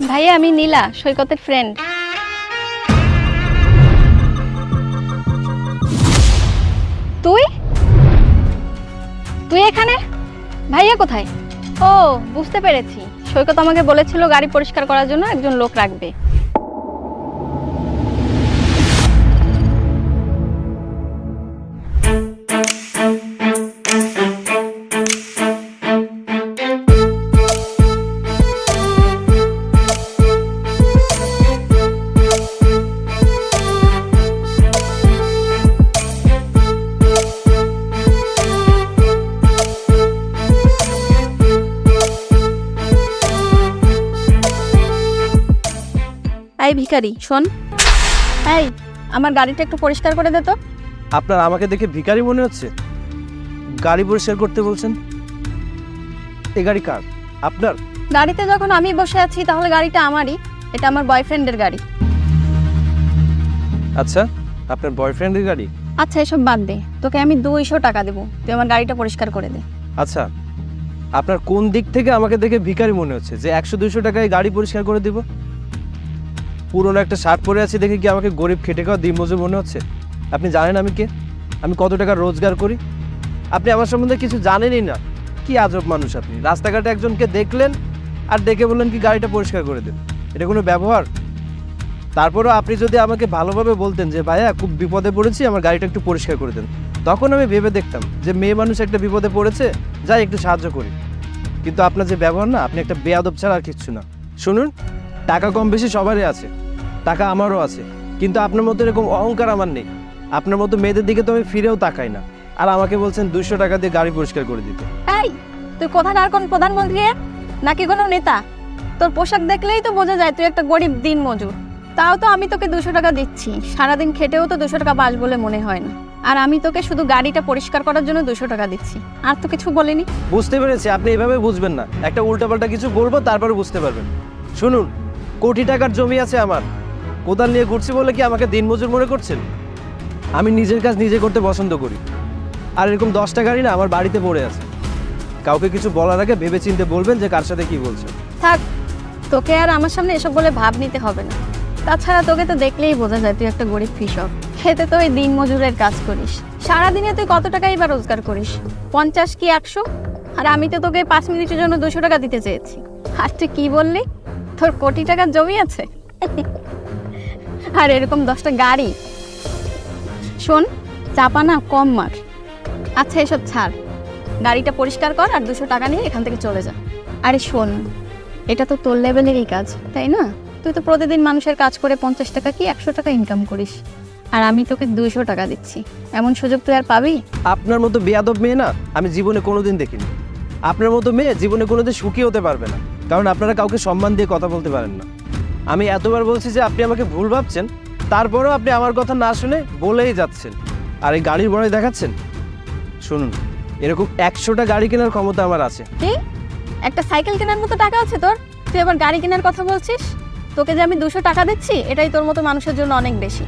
ভাইয়া আমি নীলা, সৈকতের ফ্রেন্ড। তুই তুই এখানে? ভাইয়া কোথায়? ও, বুঝতে পেরেছি, সৈকত আমাকে বলেছিল গাড়ি পরিষ্কার করার জন্য একজন লোক রাখবে। এই ভিখারি শোন, এই আমার গাড়িটা একটু পরিষ্কার করে দে তো। আপনার আমাকে দেখে ভিখারি মনে হচ্ছে? গাড়ি পরিষ্কার করতে বলছেন? এই গাড়ি কার? আপনার? গাড়িতে যখন আমি বসে আছি তাহলে গাড়িটা আমারই। এটা আমার বয়ফ্রেন্ডের গাড়ি। আচ্ছা, আপনার বয়ফ্রেন্ডের গাড়ি? আচ্ছা এসব বাদ দে, তোকে আমি 200 টাকা দেবো, তুই আমার গাড়িটা পরিষ্কার করে দে। আচ্ছা, আপনার কোন দিক থেকে আমাকে দেখে ভিখারি মনে হচ্ছে যে 100-200 টাকায় গাড়ি পরিষ্কার করে দিব? পুরোনো একটা শার্ট পরে আছি দেখে কি আমাকে গরিব খেটে খাওয়া দিনমজুর মনে হচ্ছে? আপনি জানেন আমি কে? আমি কত টাকা রোজগার করি? আপনি আমার সম্বন্ধে কিছু জানেনই না। কি আজব মানুষ আপনি! রাস্তাঘাটে একজনকে দেখলেন আর দেখে বললেন কি গাড়িটা পরিষ্কার করে দেন। এটা কোনো ব্যবহার? তারপরেও আপনি যদি আমাকে ভালোভাবে বলতেন যে ভাইয়া খুব বিপদে পড়েছি, আমার গাড়িটা একটু পরিষ্কার করে দেন, তখন আমি ভেবে দেখতাম যে মেয়ে মানুষ একটা বিপদে পড়েছে, যাই একটু সাহায্য করি। কিন্তু আপনার যে ব্যবহার না, আপনি একটা বেয়াদব ছাড়া আর কিচ্ছু না। শুনুন, টাকা কম বেশি সবারই আছে, টাকা আমারও আছে, কিন্তু আপনার মতো এরকম অহংকার আমার নেই। আপনার মতো মেয়েদের দিকে তো আমি ফিরেও তাকাই না, আর আমাকে বলছেন 200 টাকা দিয়ে গাড়ি পরিষ্কার করে দিতে। এই তুই কোথাকার কোন প্রধানমন্ত্রী নাকি কোনো নেতা? তোর পোশাক দেখলেই তো বোঝা যায় তুই একটা গরিব দিন মজুর। তাও তো আমি তোকে 200 টাকা দিচ্ছি, সারাদিন খেটেও তো 200 টাকা পাস বলে মনে হয় না। আর আমি তোকে শুধু গাড়িটা পরিষ্কার করার জন্য 200 টাকা দিচ্ছি, আর তো কিছু বলিনি। বুঝতে পেরেছি, আপনি এভাবে বুঝবেন না। একটা উল্টাপাল্টা কিছু বলবো, তারপরে বুঝতে পারবেন। শুনুন, কোটি টাকার জমি আছে আমার, কোদাল নিয়ে ঘুরছি বলে কি আমাকে দিনমজুর মনে করছেন? আমি নিজের কাজ নিজে করতে পছন্দ করি। আর এরকম 10টা গাড়ি না আমার বাড়িতে পড়ে আছে। কাউকে কিছু বলার আগে ভেবে চিন্তে বলবেন যে কার সাথে কি বলছেন। থাক, তোকে আর আমার সামনে এসব বলে ভাব নিতে হবে না। তাছাড়া তোকে তো দেখলেই বোঝা যায় তুই একটা গরিব কৃষক। খেতে তো ওই দিন মজুরের কাজ করিস। সারাদিনে তুই কত টাকাই বা রোজগার করিস? 50 কি 100? আর আমি তো তোকে 5 মিনিটের জন্য 200 টাকা দিতে চেয়েছি, আর তুই কি বললি তোর কোটি টাকার জমি আছে? আর এরকম 10টা গাড়ি। শোন, চাপা না কম মার। আচ্ছা এসব ছাড়, গাড়িটা পরিষ্কার কর আর 200 টাকা নিয়ে এখান থেকে চলে যা। আরে শোন, এটা তো তোর লেভেলেরই কাজ, তাই না? তুই তো প্রতিদিন মানুষের কাজ করে 50 টাকা কি 100 টাকা ইনকাম করিস, আর আমি তোকে 200 টাকা দিচ্ছি। এমন সুযোগ তুই আর পাবি? আপনার মতো বেয়াদব মেয়ে না আমি জীবনে কোনোদিন দেখিনি। আপনার মতো মেয়ে জীবনে কোনোদিন সুখী হতে পারবে না, কারণ আপনারা কাউকে সম্মান দিয়ে কথা বলতে পারেন না। আমি এতবার বলছি যে আপনি আমাকে ভুল ভাবছেন, তারপরেও আপনি আমার কথা না শুনে বলেই যাচ্ছেন, আর এই গাড়ির বড়াই দেখাচ্ছেন। শুনুন, এরকম 100টা গাড়ি কেনার ক্ষমতা আমার আছে। কি একটা সাইকেল কেনার মতো টাকা আছে তোর? তুই আবার গাড়ি কেনার কথা বলছিস? তোকে যে আমি 200 টাকা দিচ্ছি এটাই তোর মতো মানুষের জন্য অনেক বেশি।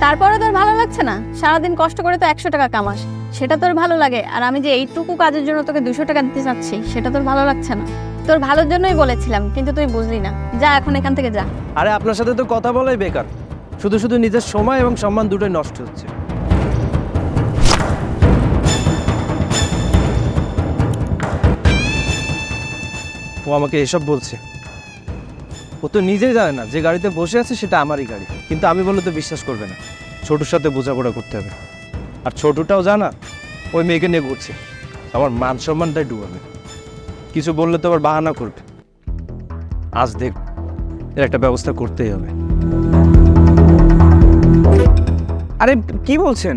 তারপরে তোর ভালো লাগছে না? সারাদিন কষ্ট করে তো 100 টাকা কামাস, সেটা তোর ভালো লাগে, আর আমি যে এইটুকু কাজের জন্য তোকে 200 টাকা দিতে চাচ্ছি সেটা তোর ভালো লাগছে না? তোর ভালোর জন্যই বলেছিলাম, কিন্তু তুই বুঝলি না। যা এখন এখান থেকে যা। আরে আপনার সাথে তো কথা বলাই বেকার, শুধু শুধু নিজের সময় এবং সম্মান দুটোই নষ্ট হচ্ছে। ও আমাকে এসব বলছে? ও তো নিজেই জানে না যে গাড়িতে বসে আছে সেটা আমারই গাড়ি, কিন্তু আমি বললে তো বিশ্বাস করবে না। ছোটুর সাথে বোঝাপড়া করতে হবে, আর ছোটুটাও জানা ওই মেয়েকে নিয়ে ঘুরছে। আমার মান সম্মানটাই ডুবাবে, কিছু বললে তো আবার বাহানা করবে। আজ দেখ, এর একটা ব্যবস্থা করতেই হবে। আরে কি বলছেন?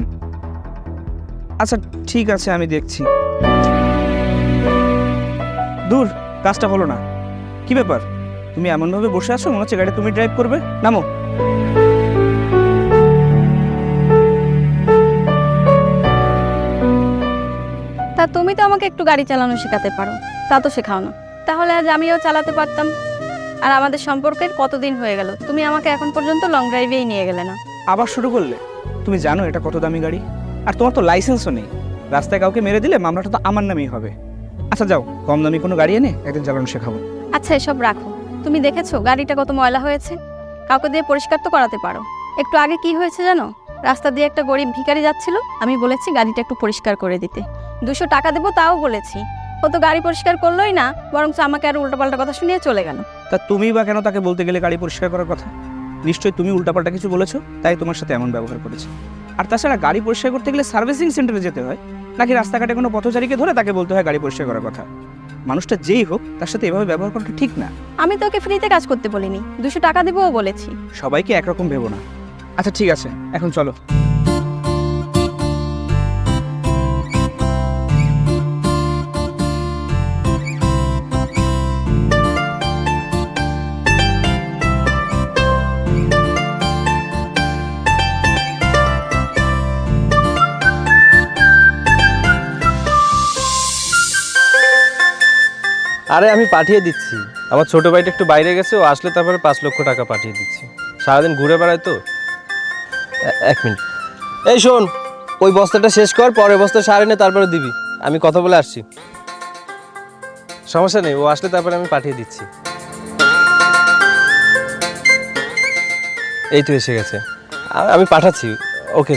আচ্ছা ঠিক আছে, আমি দেখছি। দূর, কাজটা হলো না। কি ব্যাপার, তুমি এমনভাবে বসে আছো মনে হচ্ছে গাড়ি তুমি ড্রাইভ করবে। নামো। তা তুমি তো আমাকে একটু গাড়ি চালানো শেখাতে পারো, তা তো শেখাও না। তাহলে আজ আমিও চালাতে পারতাম। আর আমাদের সম্পর্কের কতদিন হয়ে গেল, তুমি আমাকে এখন পর্যন্ত লং ড্রাইভেই নিয়ে গেলে না। আবার শুরু করলে? তুমি জানো এটা কত দামি গাড়ি? আর তোমার তো লাইসেন্সও নেই। রাস্তায় কাউকে মেরে দিলে মামলাটা তো আমার নামেই হবে। আচ্ছা যাও, কম দামি কোনো গাড়ি এনে একদিন চালানো শেখাবো। আচ্ছা এসব রাখো, তুমি দেখেছো গাড়িটা কত ময়লা হয়েছে? কাউকে দিয়ে পরিষ্কার তো করাতে পারো। একটু আগে কি হয়েছে জানো? রাস্তা দিয়ে একটা গরিব ভিখারি যাচ্ছিল, আমি বলেছি গাড়িটা একটু পরিষ্কার করে দিতে। 200 টাকা দেবো তাও বলেছি। ও তো গাড়ি পরিষ্কার করলোই না, বরং আমাকে আর উল্টোপাল্টা কথা শুনিয়ে চলে গেল। তা তুমি বা কেন তাকে বলতে গেলে গাড়ি পরিষ্কার করার কথা? নিশ্চয়ই তুমি উল্টাপাল্টা কিছু বলেছো, তাই তোমার সাথে এমন ব্যবহার করেছে। আর তাছাড়া গাড়ি পরিষ্কার করতে গেলে সার্ভিসিং সেন্টারে যেতে হয়, নাকি রাস্তাঘাটে কোনো পথচারীকে ধরে তাকে বলতে হয় গাড়ি পরিষ্কার করার কথা? মানুষটা যেই হোক তার সাথে এভাবে ব্যবহার করাটা ঠিক না। আমি তো ওকে ফ্রিতে কাজ করতে বলিনি, 200 টাকা দেবও বলেছি। সবাইকে একরকম ভেবো না। আচ্ছা ঠিক আছে, এখন চলো। আরে আমি পাঠিয়ে দিচ্ছি। আমার ছোট ভাইটা একটু বাইরে গেছে, ও আসলে তারপরে 5 লক্ষ টাকা পাঠিয়ে দিচ্ছি। সারাদিন ঘুরে বেড়ায় তো। 1 মিনিট, এই শোন, ওই বস্তাটা শেষ কর, পরে বস্তা সারে নে, তারপরে দিবি। আমি কথা বলে আসছি। সমস্যা নেই, ও আসলে তারপরে আমি পাঠিয়ে দিচ্ছি। এই তো এসে গেছে, আমি পাঠাচ্ছি। ওকে,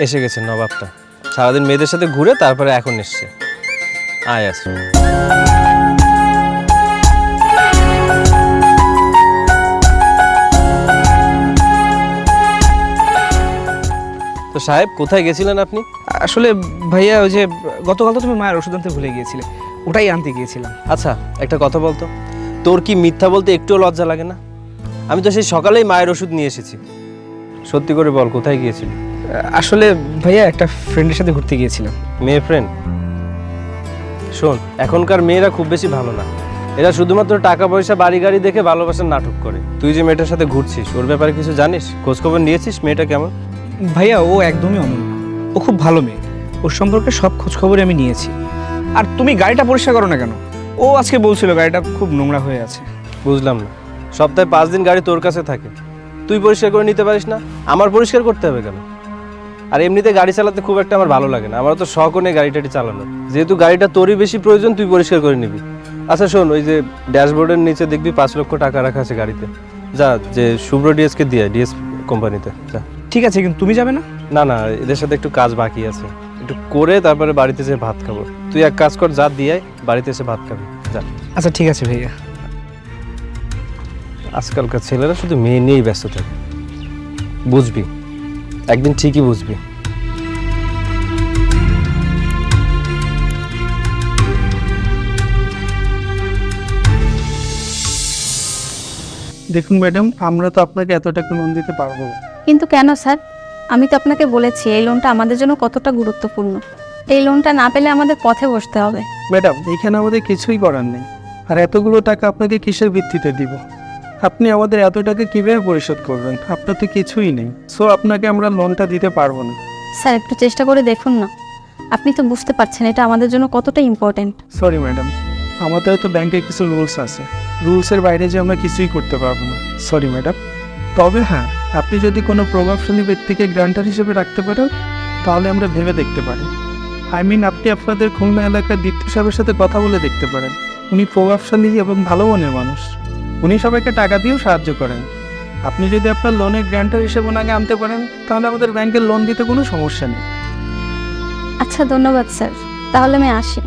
এসে গেছে নবাবটা। সারাদিন মেয়েদের সাথে ঘুরে তারপরে এখন এসছে। আয় আসুন। তো সাহেব, কোথায় গেছিলেন আপনি? আসলে ভাইয়া, ওই যে গতকাল তো তুমি মায়ের ওষুধ আনতে ভুলে গিয়েছিলে, ওটাই আনতে গিয়েছিলাম। আচ্ছা, একটা কথা বলতো, তোর কি মিথ্যা বলতে একটুও লজ্জা লাগে না? আমি তো সেই সকালেই মায়ের ওষুধ নিয়ে এসেছি। সত্যি করে বল, কোথায় গিয়েছিলি? আসলে ভাইয়া, একটা ফ্রেন্ডের সাথে ঘুরতে গিয়েছিলাম। মেয়ে ফ্রেন্ড? শোন, এখনকার মেয়েরা খুব বেশি ভালো না। এরা শুধুমাত্র টাকা পয়সা বাড়ি গাড়ি দেখে ভালোবাসার নাটক করে। তুই যে মেয়েটার সাথে ঘুরছিস, ওর ব্যাপারে কিছু জানিস? খোঁজখবর নিয়েছিস মেয়েটা কেমন? ভাইয়া, ও একদমই অমন না, ও খুব ভালো মেয়ে। ওর সম্পর্কে সব খোঁজখবরই আমি নিয়েছি। আর তুমি গাড়িটা পরিষ্কার করো না কেন? ও আজকে বলছিল গাড়িটা খুব নোংরা হয়ে আছে। বুঝলাম না, সপ্তাহে 5 দিন গাড়ি তোর কাছে থাকে, তুই পরিষ্কার করে নিতে পারিস না? আমার পরিষ্কার করতে হবে কেন? আর এমনিতে গাড়ি চালাতে খুব একটা আমার ভালো লাগে না, আমার তো শখও নেই গাড়িটাটি চালানোর। যেহেতু গাড়িটা তোরই বেশি প্রয়োজন, তুই পরিষ্কার করে নিবি। আচ্ছা শোন, ওই যে ড্যাশবোর্ডের নিচে দেখবি 5 লক্ষ টাকা রাখা আছে গাড়িতে, যা, যে শুভ্র ডিএসকে দিয়ে, ডিএস কোম্পানিতে যা। ঠিক আছে, কিন্তু তুমি যাবে না? না না, এদের সাথে একটু কাজ বাকি আছে, একটু করে তারপরে বাড়িতে এসে ভাত খাবো। তুই এক কাজ কর, যা দিয়ে বাড়িতে এসে ভাত খাবি, যা। আচ্ছা ঠিক আছে ভাইয়া। আজকালকার ছেলেরা শুধু মেয়ে নিয়েই ব্যস্ত থাকে, বুঝবি, একদিন ঠিকই বুঝবি। দেখুন ম্যাডাম, আমরা তো আপনাকে এত টাকা লোন দিতে পারবো না। কিন্তু কেন স্যার? আমি তো আপনাকে বলেছি এই লোনটা আমাদের জন্য কতটা গুরুত্বপূর্ণ। এই লোনটা না পেলে আমাদের পথে বসতে হবে। ম্যাডাম, এখানে আমাদের কিছুই করার নেই। আর এতগুলো টাকা আপনাকে কিসের ভিত্তিতে দিব? আপনি আমাদের এত টাকা কীভাবে পরিশোধ করবেন? আপনার তো কিছুই নেই, সো আপনাকে আমরা লোনটা দিতে পারবো না। স্যার, একটু চেষ্টা করে দেখুন না। আপনি তো বুঝতে পারছেন এটা আমাদের জন্য কতটা ইম্পর্টেন্ট। সরি ম্যাডাম, আমাদের তো ব্যাংকে কিছু রুলস আছে, রুলসের বাইরে যে আমরা কিছুই করতে পারবো না। Sorry madam. তবে হ্যাঁ, আপনি যদি কোনো প্রভাবশালী ব্যক্তিকে গ্রান্টার হিসেবে রাখতে পারেন, তাহলে আমরা ভেবে দেখতে পারি। আপনি আপনাদের খুলনা এলাকার দ্বিতীয় সাহেবের সাথে কথা বলে দেখতে পারেন। উনি প্রভাবশালী এবং ভালো মনের মানুষ, উনি সবাইকে টাকা দিয়েও সাহায্য করেন। আপনি যদি আপনার লোনের গ্রান্টার হিসেবে ওনাকে আনতে পারেন, তাহলে আমাদের ব্যাংকের লোন দিতে কোনো সমস্যা নেই। আচ্ছা, ধন্যবাদ স্যার, তাহলে আমি আসি।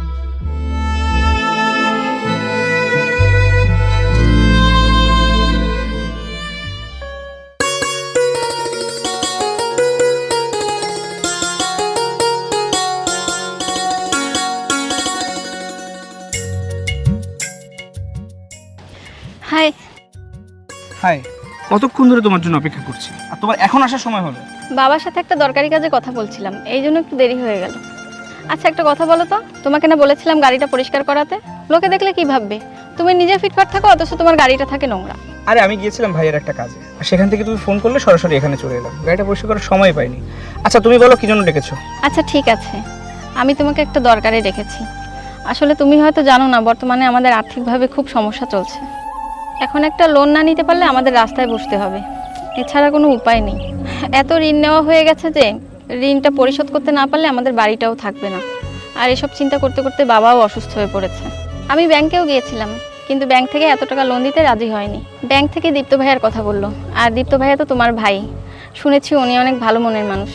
হাই। হাই, কতক্ষণ ধরে তোমার জন্য অপেক্ষা করছি, আর তোমার এখন আসার সময় হলো? বাবার সাথে একটা দরকারি কাজে কথা বলছিলাম, এই জন্য একটু দেরি হয়ে গেল। আচ্ছা, একটা কথা বলো তো, তোমাকে না বলেছিলাম গাড়িটা পরিষ্কার করাতে? লোকে দেখলে কি ভাববে? তুমি নিজে ফিটফাট থাকো, অথচ তোমার গাড়িটা থাকে নোংরা। আরে আমি গিয়েছিলাম ভাইয়ের একটা কাজে, আর সেখান থেকে তুমি ফোন করলে সরাসরি এখানে চলে এলাম, গাড়িটা পরিষ্কার করার সময় পাইনি। আচ্ছা তুমি বলো কি জন্য ডেকেছো? আচ্ছা ঠিক আছে, আমি তোমাকে একটা দরকারে ডেকেছি। আসলে তুমি হয়তো জানো না, বর্তমানে আমাদের আর্থিকভাবে খুব সমস্যা চলছে। এখন একটা লোন না নিতে পারলে আমাদের রাস্তায় বসতে হবে, এছাড়া কোনো উপায় নেই। এত ঋণ নেওয়া হয়ে গেছে যে ঋণটা পরিশোধ করতে না পারলে আমাদের বাড়িটাও থাকবে না। আর এসব চিন্তা করতে করতে বাবাও অসুস্থ হয়ে পড়েছে। আমি ব্যাংকেও গিয়েছিলাম, কিন্তু ব্যাংক থেকে এত টাকা লোন দিতে রাজি হয়নি। ব্যাংক থেকে দীপ্ত ভাইয়ার কথা বললো, আর দীপ্ত ভাইয়া তো তোমার ভাই, শুনেছি উনি অনেক ভালো মনের মানুষ।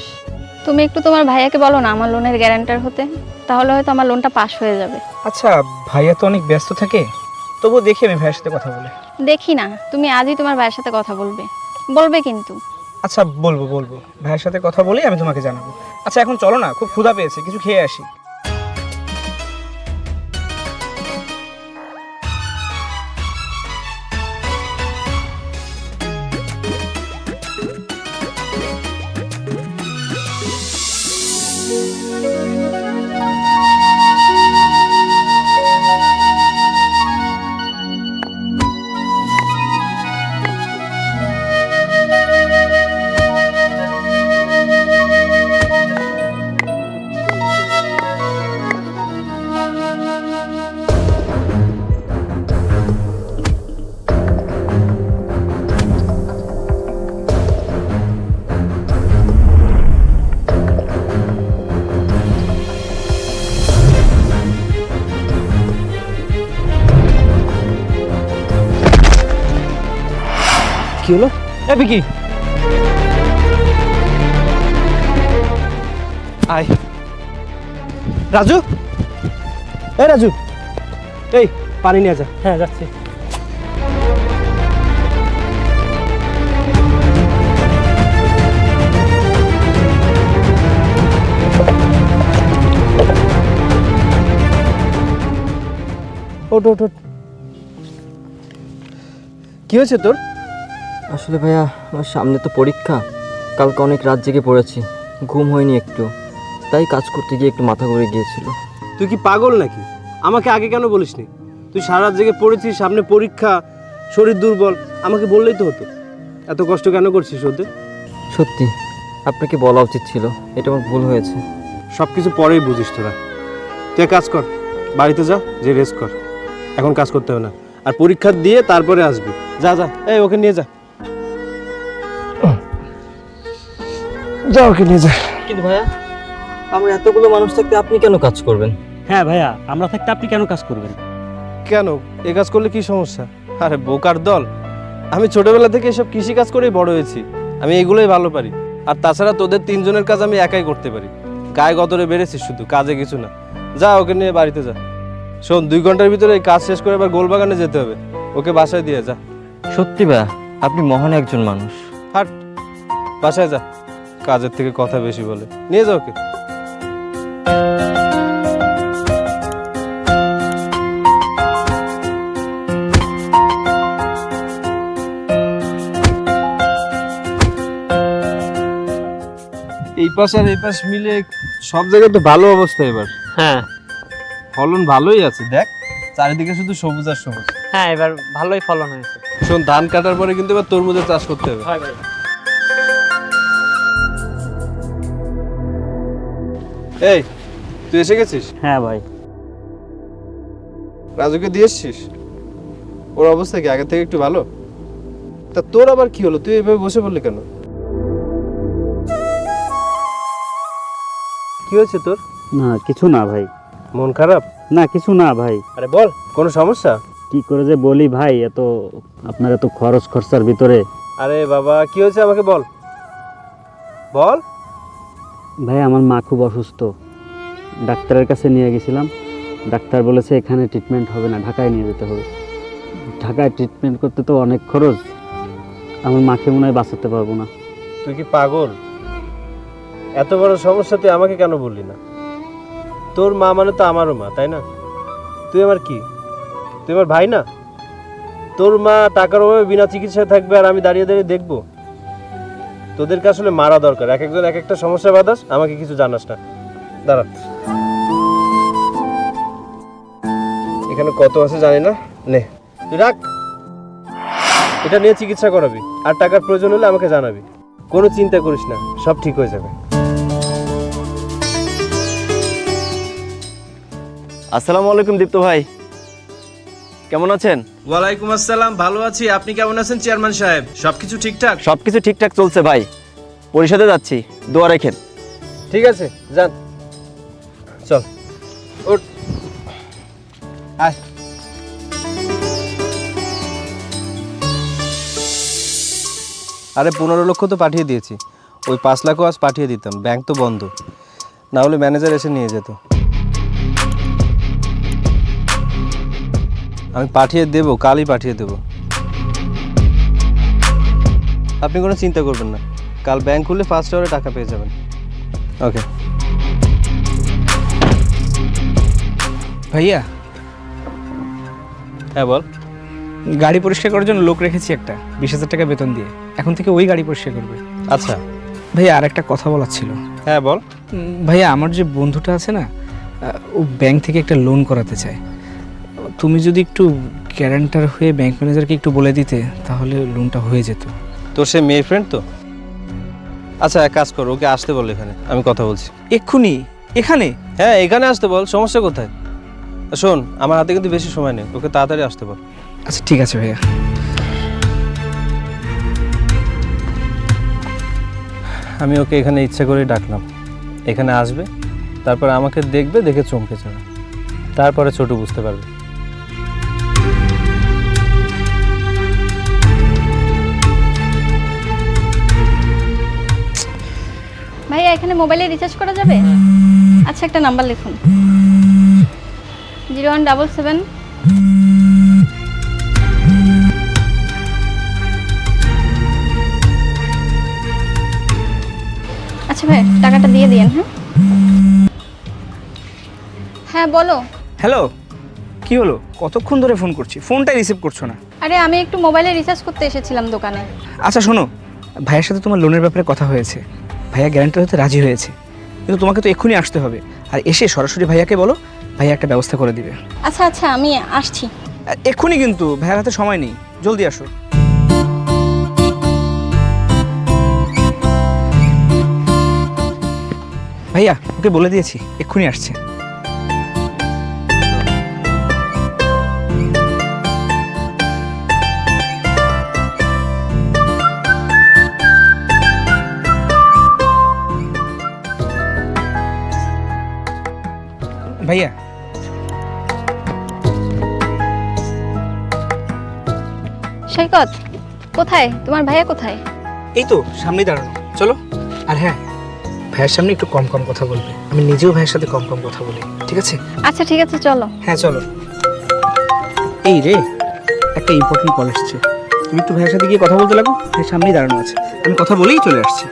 তুমি একটু তোমার ভাইয়াকে বলো না আমার লোনের গ্যারান্টার হতে, তাহলে হয়তো আমার লোনটা পাস হয়ে যাবে। আচ্ছা, ভাইয়া তো অনেক ব্যস্ত থাকে, তবুও দেখি আমি ভাইয়ের সাথে কথা বলে। দেখি না, তুমি আজই তোমার ভাইয়ের সাথে কথা বলবে কিন্তু। আচ্ছা, বলবো ভাইয়ের সাথে কথা বলেই আমি তোমাকে জানাবো। আচ্ছা, এখন চলো না, খুব ক্ষুধা পেয়েছে, কিছু খেয়ে আসি। কি হলো? এ বিকি, আয়। রাজু, রাজু, এই পানি নিয়ে যা। হ্যাঁ, যাচ্ছি। ওঠ ওঠ ওঠ। কি হয়েছে তোর? আসলে ভাইয়া, আমার সামনে তো পরীক্ষা, কালকে অনেক রাত জেগে পড়েছি, ঘুম হয়নি একটু, তাই কাজ করতে গিয়ে একটু মাথা ঘুরে গিয়েছিল। তুই কি পাগল নাকি? আমাকে আগে কেন বলিসনি? তুই সারা রাত জেগে পড়েছিস, সামনে পরীক্ষা, শরীর দুর্বল, আমাকে বললেই তো হতো। এত কষ্ট কেন করছিস ওতে? সত্যি আপনাকে বলা উচিত ছিল, এটা আমার ভুল হয়েছে। সব কিছু পরেই বুঝিস তোরা। তুই এক কাজ কর, বাড়িতে যা, যে রেস্ট কর, এখন কাজ করতে হবে না, আর পরীক্ষা দিয়ে তারপরে আসবি। যা যা, এই ওকে নিয়ে যা, যা ওকে নিয়ে যা। কিন্তু ভাইয়া, আমরা এতগুলো মানুষ থাকতে আপনি কেন কাজ করবেন? হ্যাঁ ভাইয়া, আমরা থাকতে আপনি কেন কাজ করবেন? কেন, এ কাজ করলে কি সমস্যা? আরে বোকার দল, আমি ছোটবেলা থেকে এসব কৃষি কাজ করেই বড় হয়েছি, আমি এগুলোই ভালো পারি। আর তাছাড়া তোদের তিনজনের কাজ আমি একাই করতে পারি। গায়ে গতরে বেড়েছিস শুধু, কাজে কিছু না। যা ওকে নিয়ে বাড়িতে যা। শোন, 2 ঘন্টার ভিতরে এই কাজ শেষ করে আবার গোলবাগানে যেতে হবে, ওকে বাসায় দিয়ে যা। সত্যি ভাইয়া, আপনি মহান একজন মানুষ। হাট, বাসায় যা, কাজের থেকে কথা বেশি বলে। নিয়ে যা ওকে। এই পাশ আর এই পাশ মিলে সব জায়গায় তো ভালো অবস্থা এবার। হ্যাঁ ফলন ভালোই আছে, দেখ চারিদিকে শুধু সবুজ আর সবুজ। হ্যাঁ, এবার ভালোই ফলন হয়েছে। শোন, ধান কাটার পরে কিন্তু এবার তরমুজের চাষ করতে হবে। হয় ভাই। এই, তুই এসে গেছিস? হ্যাঁ ভাই। রাজুকে দিয়ে এসছিস? ওর অবস্থা কি আগের থেকে একটু ভালো? তা তোর আবার কি হলো, তুই এভাবে বসে পড়লি কেন? কি হয়েছে তোর? না কিছু না ভাই। মন খারাপ? না কিছু না ভাই। আরে বল, কোনো সমস্যা? কি করে যে বলি ভাই, আপনার এত খরচ খরচার ভিতরে। আরে বাবা, কি হয়েছে আমাকে বল, বল। ভাই, আমার মা খুব অসুস্থ, ডাক্তারের কাছে নিয়ে গেছিলাম, ডাক্তার বলেছে এখানে ট্রিটমেন্ট হবে না, ঢাকায় নিয়ে যেতে হবে। ঢাকায় ট্রিটমেন্ট করতে তো অনেক খরচ, আমার মাকে মনে হয় বাঁচাতে পারবো না। তুই কি পাগল? এত বড় সমস্যা তুই আমাকে কেন বললি না? তোর মা মানে তো আমারও মা, তাই না? তুই আমার কি, তুই আমার ভাই না? তোর মা টাকার অভাবে বিনা চিকিৎসায় থাকবে আর আমি দাঁড়িয়ে দাঁড়িয়ে দেখবো? তোদেরকে আসলে মারা দরকার, এক একজন এক একটা সমস্যা বাদাস, আমাকে কিছু জানাস না। দাঁড়া, এখানে কত আছে জানি না, নে তুই রাখ, এটা নিয়ে চিকিৎসা করাবি, আর টাকার প্রয়োজন হলে আমাকে জানাবি। কোনো চিন্তা করিস না, সব ঠিক হয়ে যাবে। আসসালামু আলাইকুম দীপ্ত ভাই, কেমন আছেন? ওয়ালাইকুম আসসালাম, ভালো আছি। আপনি কেমন আছেন চেয়ারম্যান সাহেব? সবকিছু ঠিকঠাক? সবকিছু ঠিকঠাক চলছে ভাই, পরিষদে যাচ্ছি, দোয়া রাখেন। ঠিক আছে, যান, চল ওঠ, আয়। আরে 15 লক্ষ তো পাঠিয়ে দিয়েছি, ওই 5 লাখও আজ পাঠিয়ে দিতাম, ব্যাংক তো বন্ধ, না হলে ম্যানেজার এসে নিয়ে যেত। আমি পাঠিয়ে দেবো, কালই পাঠিয়ে দেবো, আপনি কোনো চিন্তা করবেন না, কাল ব্যাংক খুললে ফার্স্ট আওয়ারে টাকা পেয়ে যাবেন। ওকে। ভাইয়া, হ্যাঁ বল। গাড়ি পরিষ্কার করার জন্য লোক রেখেছি একটা, 20,000 টাকা বেতন দিয়ে, এখন থেকে ওই গাড়ি পরিষ্কার করবে। আচ্ছা। ভাইয়া আর একটা কথা বলার ছিল। হ্যাঁ বল। ভাইয়া, আমার যে বন্ধুটা আছে না, ও ব্যাংক থেকে একটা লোন করাতে চায়। তুমি যদি একটু গ্যারান্টার হয়ে ব্যাংক ম্যানেজারকে একটু বলে দিতে, তাহলে লোনটা হয়ে যেত। তোর সে মেয়ে ফ্রেন্ড তো? আচ্ছা এক কাজ কর, ওকে আসতে বল এখানে, আমি কথা বলছি। এক্ষুনি এখানে? হ্যাঁ এখানে আসতে বল, সমস্যা কোথায়? শোন, আমার হাতে কিন্তু বেশি সময় নেই, ওকে তাড়াতাড়ি আসতে বল। আচ্ছা ঠিক আছে ভাইয়া। আমি ওকে এখানে ইচ্ছা করেই ডাকলাম, এখানে আসবে, তারপর আমাকে দেখবে, দেখে চমকে যাবে, তারপরে ছোট বুঝতে পারবে। ভাইয়া এখানে মোবাইলে রিচার্জ করা যাবে? আচ্ছা একটা নাম্বার লিখুন, 0177। আচ্ছা ভাই টাকাটা দিয়ে দিন। হ্যাঁ হ্যাঁ বলো। হ্যালো, কি হলো? কতক্ষণ ধরে ফোন করছি, ফোনটাই রিসিভ করছো না। আরে আমি একটু মোবাইলে রিচার্জ করতে এসেছিলাম দোকানে। আচ্ছা শোনো, ভাইয়ের সাথে তোমার লোনের ব্যাপারে কথা হয়েছে, ভাইয়া গ্যারান্টার হতে রাজি হয়েছে, কিন্তু তোমাকে তো এক্ষুনি আসতে হবে, আর এসে সরাসরি ভাইয়াকে বলো, ভাইয়া একটা ব্যবস্থা করে দিবে। আচ্ছা আচ্ছা আমি আসছি। এক্ষুনি, কিন্তু ভাইয়ার হাতে সময় নেই, জলদি আসো। ভাইয়া ওকে বলে দিয়েছি, এক্ষুনি আসছে। ভাইয়া সৈকত কোথায়? তোমার ভাইয়া কোথায়? এই তো সামনেই দাঁড়ানো, চলো। আর হ্যাঁ, ভাইয়ের সামনে একটু কম কম কথা বলবে, আমি নিজেও ভাইয়ের সাথে কম কম কথা বলি, ঠিক আছে? আচ্ছা ঠিক আছে চলো। হ্যাঁ চলো। এই রে, একটা ইম্পর্টেন্ট কল এসছে, তুমি একটু ভাইয়ের সাথে গিয়ে কথা বলতে লাগো, ভাইয়ের সামনেই দাঁড়ানো আছে, আমি কথা বলেই চলে আসছি।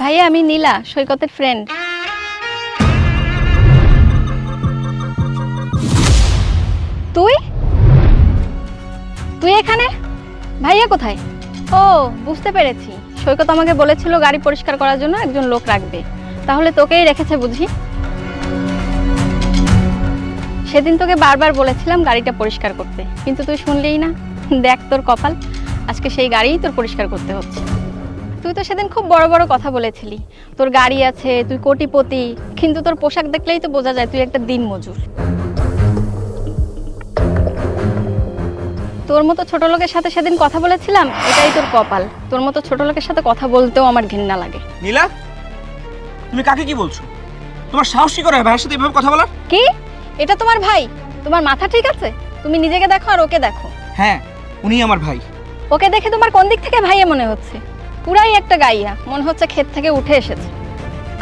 ভাইয়া আমি নীলা, সৈকতের ফ্রেন্ড। তুই তুই এখানে? ভাইয়া কোথায়? ও বুঝতে পেরেছি, সৈকত আমাকে বলেছিল গাড়ি পরিষ্কার করার জন্য একজন লোক রাখবে, তাহলে তোকেই রেখেছে বুঝি। সেদিন তোকে বারবার বলেছিলাম গাড়িটা পরিষ্কার করতে, কিন্তু তুই শুনলেই না। দেখ তোর কপাল, আজকে সেই গাড়িই তোর পরিষ্কার করতে হচ্ছে। তুই তো সেদিন খুব বড় বড় কথা বলেছিলি, তোর গাড়ি আছে, তুই কোটিপতি, কিন্তু তোর পোশাক দেখলেই তো বোঝা যায় তুই একটা দিনমজুর। তোর মতো ছোট লোকের সাথে সেদিন কথা বলেছিলাম, এটাই তোর কপাল। তোর মতো ছোট লোকের সাথে কথা বলতেও আমার ঘৃণা লাগে। নীলা, তুমি কাকে কি বলছো? তোমার সাহস কি করে ভাইয়ের সাথে এভাবে কথা বলার? কি? এটা তোমার ভাই? তোমার মাথা ঠিক আছে? তুমি নিজেকে দেখো আর ওকে দেখো। হ্যাঁ, উনি আমার ভাই। ওকে দেখে তোমার কোন দিক থেকে ভাইয়া মনে হচ্ছে? পুরাই একটা গাইয়া, মনে হচ্ছে ক্ষেত থেকে উঠে এসেছে।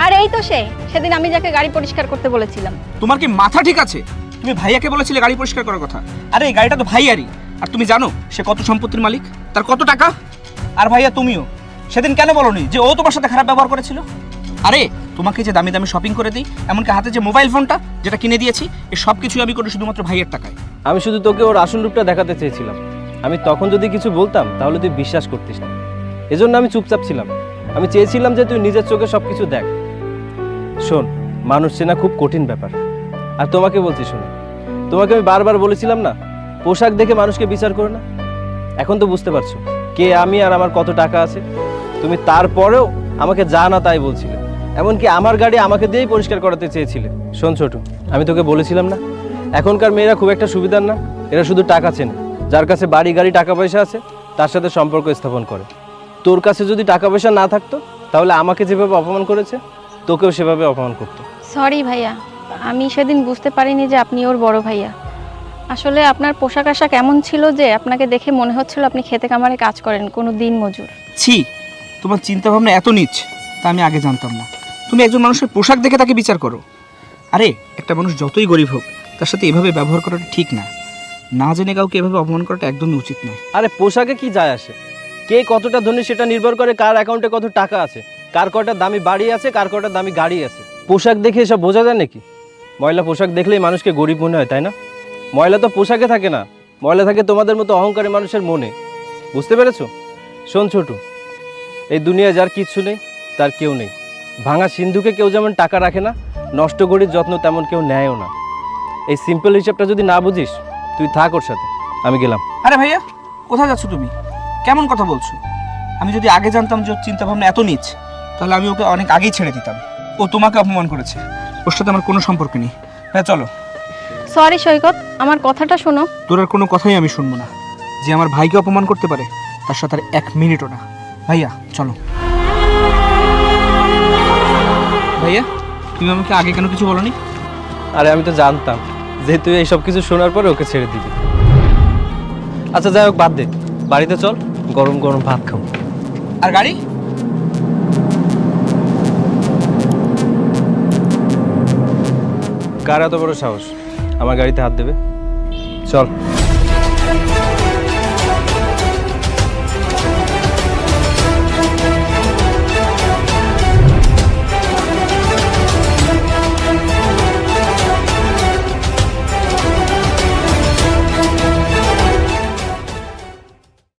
আর এই তো সে, সেদিন আমি যাকে গাড়ি পরিষ্কার করতে বলেছিলাম। তোমার কি মাথা ঠিক আছে? তুমি ভাইয়াকে বলেছিলে গাড়ি পরিষ্কার করার কথা, আরে এই গাড়িটা তো ভাইয়ারই। আর তুমি জানো সে কত সম্পত্তির মালিক, তার কত টাকা? আর ভাইয়া তুমিও সেদিন কেন বলোনি যে ও তোমার সাথে খারাপ ব্যবহার করেছিল? আরে তোমাকে যে দামি দামি শপিং করে দিই, এমনকি হাতে যে মোবাইল ফোনটা যেটা কিনে দিয়েছি, এই সব কিছুই আমি করি শুধুমাত্র ভাইয়ের টাকায়। আমি শুধু তোকে ওর আসল রূপটা দেখাতে চেয়েছিলাম, আমি তখন যদি কিছু বলতাম তাহলে তুই বিশ্বাস করতিস না, এজন্য আমি চুপচাপ ছিলাম। আমি চেয়েছিলাম যে তুই নিজের চোখে সব কিছু দেখ। শোন, মানুষ চেনা খুব কঠিন ব্যাপার, আর তোমাকে বলছি শোনো, তোমাকে আমি বারবার বলেছিলাম না পোশাক দেখে মানুষকে বিচার করো না। এখন তো বুঝতে পারছো কে আমি আর আমার কত টাকা আছে। তুমি তারপরেও আমাকে যা না তাই বলছিলে, এমনকি আমার গাড়ি আমাকে দিয়েই পরিষ্কার করাতে চেয়েছিলে। শোন ছোট, আমি তোকে বলেছিলাম না এখনকার মেয়েরা খুব একটা সুবিধার না, এরা শুধু টাকা চেনে, যার কাছে বাড়ি গাড়ি টাকা পয়সা আছে তার সাথে সম্পর্ক স্থাপন করে। তোর কাছে যদি টাকা পয়সা না থাকতো তাহলে আমাকে যেভাবে অপমান করেছে তোকেও সেভাবে অপমান করতো। সরি ভাইয়া, আমি সেদিন বুঝতে পারিনি যে আপনি ওর বড় ভাইয়া। আসলে আপনার পোশাক আশাক এমন ছিল যে আপনাকে দেখে মনে হচ্ছিল আপনি খেতে কামারে কাজ করেন, কোনো দিন মজুর। ছি, তোমার চিন্তা ভাবনা এত নিচ তা আমি আগে জানতাম না। তুমি একজন মানুষের পোশাক দেখে তাকে বিচার করো। আরে একটা মানুষ যতই গরিব হোক তার সাথে এভাবে ব্যবহার করাটা ঠিক না। না জেনে কাউকে এভাবে অপমান করাটা একদমই উচিত নয়। আরে পোশাকে কি যায় আসে? কে কতটা ধনী সেটা নির্ভর করে কার অ্যাকাউন্টে কত টাকা আছে, কার কয়টা দামি বাড়ি আছে, কার কয়টা দামি গাড়ি আছে। পোশাক দেখে এসব বোঝা যায় নাকি? ময়লা পোশাক দেখলেই মানুষকে গরিব মনে হয়, তাই না? ময়লা তো পোশাকে থাকে না, ময়লা থাকে তোমাদের মতো অহংকারী মানুষের মনে। বুঝতে পেরেছো? শোন ছোটু, এই দুনিয়ায় যার কিচ্ছু নেই তার কেউ নেই। ভাঙা সিন্ধুকে কেউ যেমন টাকা রাখে না, নষ্ট গড়ির যত্ন তেমন কেউ নেয়ও না। এই সিম্পল হিসাবটা যদি না বুঝিস তুই থাক ওর সাথে, আমি গেলাম। আরে ভাইয়া, কোথায় যাচ্ছ তুমি? কেমন কথা বলছো? আমি যদি আগে জানতাম যে ওর চিন্তা ভাবনা এত নিচ তাহলে আমি ওকে অনেক আগেই ছেড়ে দিতাম। ও তোমাকে অপমান করেছে, ওর সাথে আমার কোনো সম্পর্ক নেই। হ্যাঁ চলো। সরি সৈকত, আমার কথাটা শোনো। তোর আর কোনো কথাই আমি শুনবো না। যে আমার ভাইকে অপমান করতে পারে তার সাথে আর 1 মিনিটও না। ভাইয়া চলো। ভাইয়া, তুমি আমাকে আগে কেন কিছু বলনি? আরে আমি তো জানতাম যে তুই এইসব কিছু শোনার পরে ওকে ছেড়ে দিবি। আচ্ছা যাই হোক, বাদ দে, বাড়িতে চল, গরম গরম ভাত খাবো। আর গাড়ি? কার এত বড় সাহস আমার গাড়িতে হাত দেবে? চল।